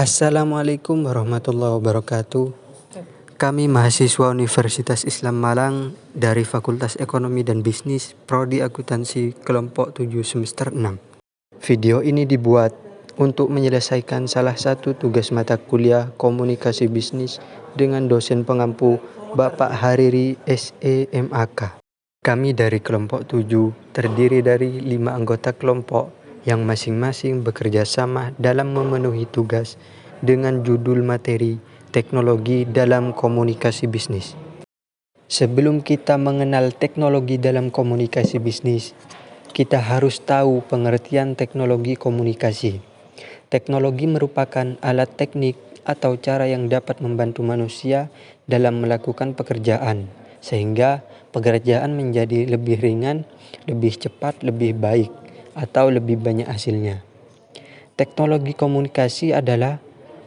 Assalamualaikum warahmatullahi wabarakatuh. Kami mahasiswa Universitas Islam Malang dari Fakultas Ekonomi dan Bisnis, Prodi Akuntansi kelompok 7 semester 6. Video ini dibuat untuk menyelesaikan salah satu tugas mata kuliah Komunikasi Bisnis dengan dosen pengampu Bapak Hariri SEMAK. Kami dari kelompok 7 terdiri dari 5 anggota kelompok yang masing-masing bekerja sama dalam memenuhi tugas dengan judul materi teknologi dalam komunikasi bisnis. Sebelum kita mengenal teknologi dalam komunikasi bisnis, kita harus tahu pengertian teknologi komunikasi. Teknologi merupakan alat teknik atau cara yang dapat membantu manusia dalam melakukan pekerjaan, sehingga pekerjaan menjadi lebih ringan, lebih cepat, lebih baik, atau lebih banyak hasilnya. Teknologi komunikasi adalah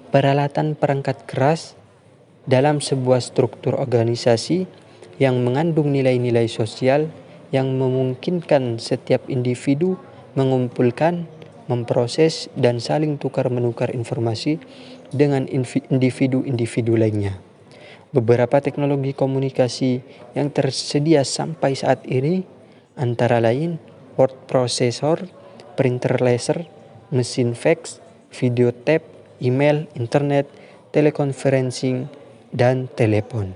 peralatan perangkat keras dalam sebuah struktur organisasi yang mengandung nilai-nilai sosial yang memungkinkan setiap individu mengumpulkan, memproses, dan saling tukar-menukar informasi dengan individu-individu lainnya. Beberapa teknologi komunikasi yang tersedia sampai saat ini antara lain word processor, printer laser, mesin fax, video tape, email, internet, teleconferencing, dan telepon.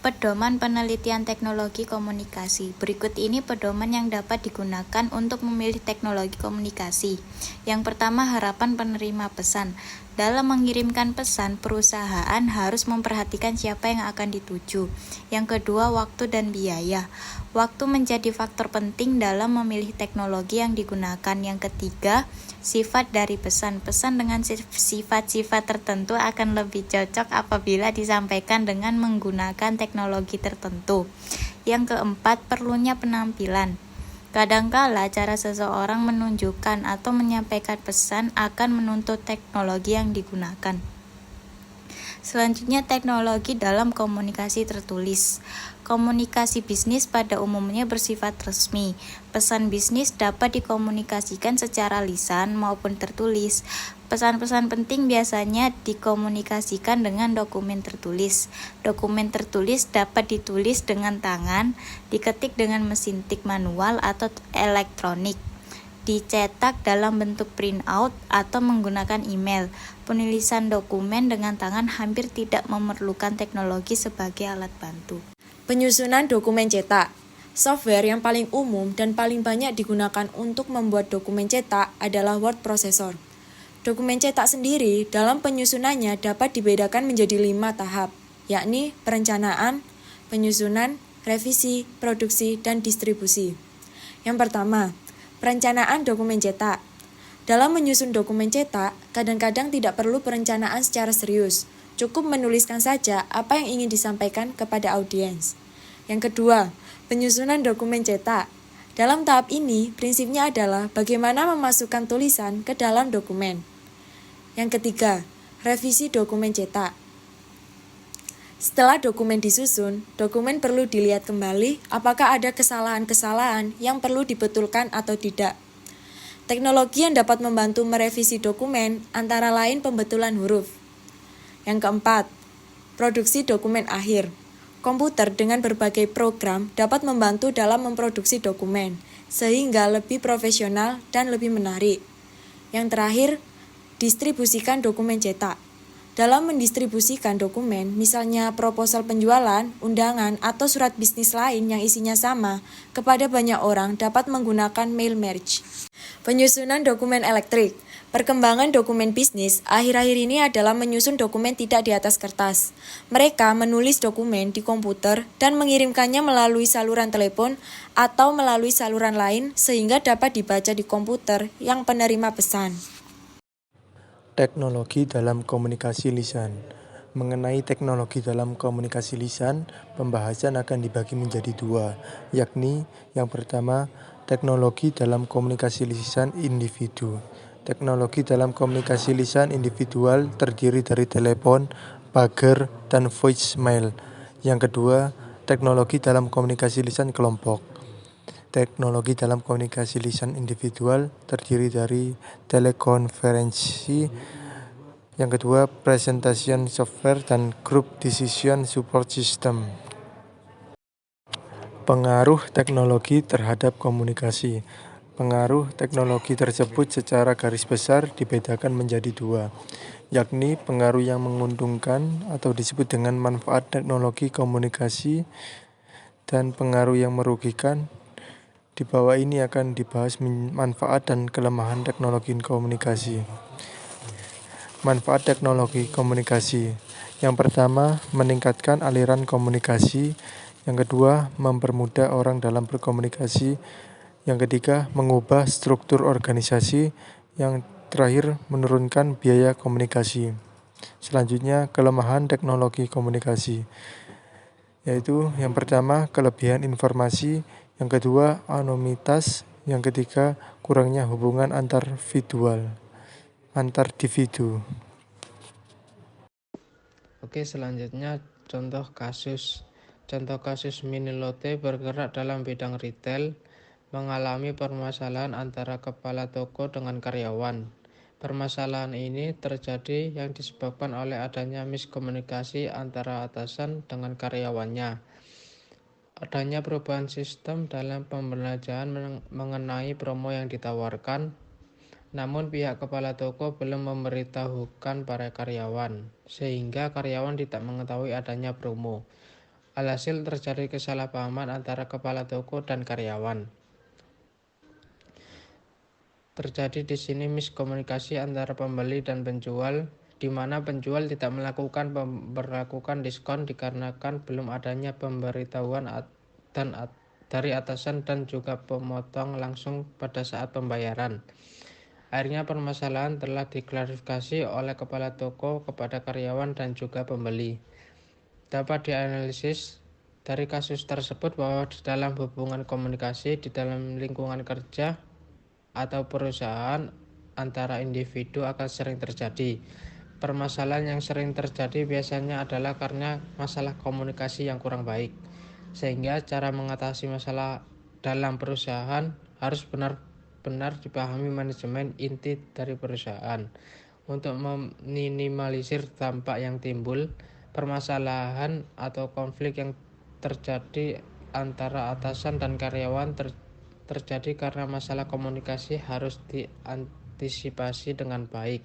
Pedoman penelitian teknologi komunikasi. Berikut ini pedoman yang dapat digunakan untuk memilih teknologi komunikasi. Yang pertama, harapan penerima pesan. Dalam mengirimkan pesan, perusahaan harus memperhatikan siapa yang akan dituju. Yang kedua, waktu dan biaya. Waktu menjadi faktor penting dalam memilih teknologi yang digunakan. Yang ketiga, sifat dari pesan. Pesan dengan sifat-sifat tertentu akan lebih cocok apabila disampaikan dengan menggunakan teknologi tertentu. Yang keempat, perlunya penampilan. Kadangkala cara seseorang menunjukkan atau menyampaikan pesan akan menuntut teknologi yang digunakan. Selanjutnya, teknologi dalam komunikasi tertulis. Komunikasi bisnis pada umumnya bersifat resmi. Pesan bisnis dapat dikomunikasikan secara lisan maupun tertulis. Pesan-pesan penting biasanya dikomunikasikan dengan dokumen tertulis. Dokumen tertulis dapat ditulis dengan tangan, diketik dengan mesin tik manual atau elektronik, dicetak dalam bentuk printout atau menggunakan email. Penulisan dokumen dengan tangan hampir tidak memerlukan teknologi sebagai alat bantu. Penyusunan dokumen cetak. Software yang paling umum dan paling banyak digunakan untuk membuat dokumen cetak adalah word processor. Dokumen cetak sendiri dalam penyusunannya dapat dibedakan menjadi 5 tahap, yakni perencanaan, penyusunan, revisi, produksi, dan distribusi. Yang pertama, perencanaan dokumen cetak. Dalam menyusun dokumen cetak, kadang-kadang tidak perlu perencanaan secara serius. Cukup menuliskan saja apa yang ingin disampaikan kepada audiens. Yang kedua, penyusunan dokumen cetak. Dalam tahap ini, prinsipnya adalah bagaimana memasukkan tulisan ke dalam dokumen. Yang ketiga, revisi dokumen cetak. Setelah dokumen disusun, dokumen perlu dilihat kembali apakah ada kesalahan-kesalahan yang perlu dibetulkan atau tidak. Teknologi yang dapat membantu merevisi dokumen antara lain pembetulan huruf. Yang keempat, produksi dokumen akhir. Komputer dengan berbagai program dapat membantu dalam memproduksi dokumen, sehingga lebih profesional dan lebih menarik. Yang terakhir, distribusikan dokumen cetak. Dalam mendistribusikan dokumen, misalnya proposal penjualan, undangan, atau surat bisnis lain yang isinya sama, kepada banyak orang dapat menggunakan mail merge. Penyusunan dokumen elektrik. Perkembangan dokumen bisnis akhir-akhir ini adalah menyusun dokumen tidak di atas kertas. Mereka menulis dokumen di komputer dan mengirimkannya melalui saluran telepon atau melalui saluran lain sehingga dapat dibaca di komputer yang penerima pesan. Teknologi dalam komunikasi lisan. Mengenai teknologi dalam komunikasi lisan, pembahasan akan dibagi menjadi 2, yakni yang pertama, teknologi dalam komunikasi lisan individu. Teknologi dalam komunikasi lisan individual terdiri dari telepon, pager, dan voicemail. Yang kedua, teknologi dalam komunikasi lisan kelompok. Teknologi dalam komunikasi lisan individual terdiri dari telekonferensi, Yang kedua, presentation software dan group decision support system. Pengaruh teknologi terhadap komunikasi. Pengaruh teknologi tersebut secara garis besar dibedakan menjadi dua, yakni pengaruh yang menguntungkan atau disebut dengan manfaat teknologi komunikasi dan pengaruh yang merugikan. Di bawah ini akan dibahas manfaat dan kelemahan teknologi komunikasi. Manfaat teknologi komunikasi. Yang pertama, meningkatkan aliran komunikasi. Yang kedua, mempermudah orang dalam berkomunikasi. Yang ketiga, mengubah struktur organisasi. Yang terakhir, menurunkan biaya komunikasi. Selanjutnya, kelemahan teknologi komunikasi, yaitu yang pertama, kelebihan informasi. Yang kedua, anonimitas. Yang ketiga, kurangnya hubungan antar individu. Oke, selanjutnya contoh kasus. Contoh kasus Minilotte bergerak dalam bidang retail, mengalami permasalahan antara kepala toko dengan karyawan. Permasalahan ini terjadi yang disebabkan oleh adanya miskomunikasi antara atasan dengan karyawannya. Adanya perubahan sistem dalam pembelanjaan mengenai promo yang ditawarkan, namun pihak kepala toko belum memberitahukan para karyawan, sehingga karyawan tidak mengetahui adanya promo. Alhasil terjadi kesalahpahaman antara kepala toko dan karyawan. Terjadi di sini miskomunikasi antara pembeli dan penjual, di mana penjual tidak memperlakukan diskon dikarenakan belum adanya pemberitahuan dari atasan dan juga pemotong langsung pada saat pembayaran. Akhirnya permasalahan telah diklarifikasi oleh kepala toko kepada karyawan dan juga pembeli. Dapat dianalisis dari kasus tersebut bahwa di dalam hubungan komunikasi di dalam lingkungan kerja atau perusahaan antara individu akan sering terjadi. Permasalahan yang sering terjadi biasanya adalah karena masalah komunikasi yang kurang baik, sehingga cara mengatasi masalah dalam perusahaan harus benar-benar dipahami manajemen inti dari perusahaan. Untuk meminimalisir dampak yang timbul, permasalahan atau konflik yang terjadi antara atasan dan karyawan terjadi karena masalah komunikasi harus diantisipasi dengan baik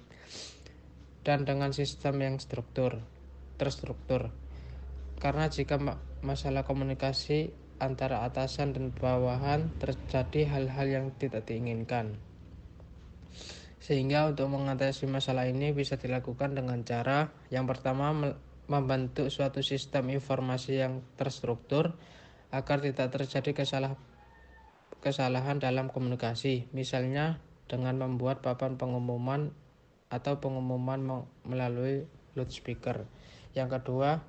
dan dengan sistem yang terstruktur. Karena jika masalah komunikasi antara atasan dan bawahan terjadi hal-hal yang tidak diinginkan. Sehingga untuk mengatasi masalah ini bisa dilakukan dengan cara yang pertama, membentuk suatu sistem informasi yang terstruktur agar tidak terjadi kesalahan dalam komunikasi. Misalnya dengan membuat papan pengumuman atau pengumuman melalui loudspeaker. Yang kedua,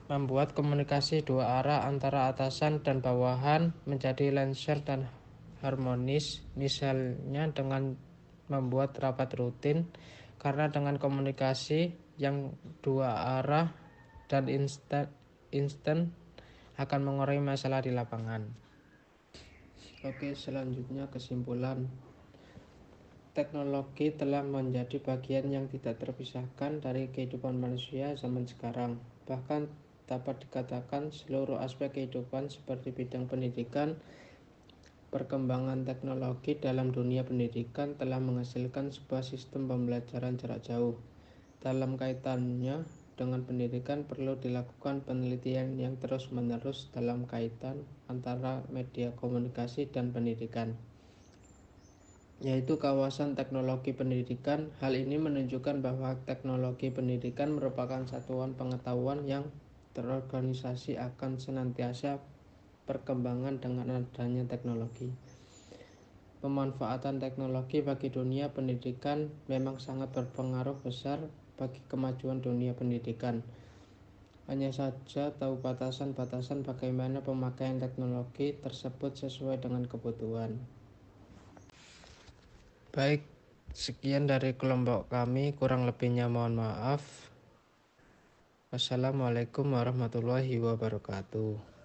membuat komunikasi dua arah antara atasan dan bawahan menjadi lancar dan harmonis, misalnya dengan membuat rapat rutin, karena dengan komunikasi yang dua arah dan instan akan mengurangi masalah di lapangan. Oke, selanjutnya kesimpulan. Teknologi telah menjadi bagian yang tidak terpisahkan dari kehidupan manusia zaman sekarang. Bahkan dapat dikatakan seluruh aspek kehidupan seperti bidang pendidikan, perkembangan teknologi dalam dunia pendidikan telah menghasilkan sebuah sistem pembelajaran jarak jauh. Dalam kaitannya dengan pendidikan perlu dilakukan penelitian yang terus-menerus dalam kaitan antara media komunikasi dan pendidikan, yaitu kawasan teknologi pendidikan. Hal ini menunjukkan bahwa teknologi pendidikan merupakan satuan pengetahuan yang terorganisasi akan senantiasa perkembangan dengan adanya teknologi. Pemanfaatan teknologi bagi dunia pendidikan memang sangat berpengaruh besar bagi kemajuan dunia pendidikan. Hanya saja tahu batasan-batasan bagaimana pemakaian teknologi tersebut sesuai dengan kebutuhan. Baik, sekian dari kelompok kami, kurang lebihnya mohon maaf. Wassalamualaikum warahmatullahi wabarakatuh.